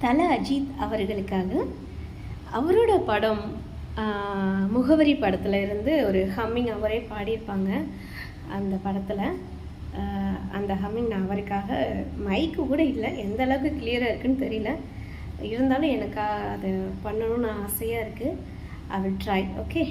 தல அஜித் அவர்களுக்காக அவரோட படம் முகவரி படத்தில் இருந்து ஒரு ஹம்மிங் அவரே பாடியிருப்பாங்க. அந்த படத்தில் அந்த ஹம்மிங் நான் அவருக்காக மைக்கு கூட இல்லை, எந்த அளவுக்கு கிளியராக இருக்குன்னு தெரியல. இருந்தாலும் எனக்கு அதை பண்ணணும்னு ஆசையாக இருக்குது. I will try. ஓகே.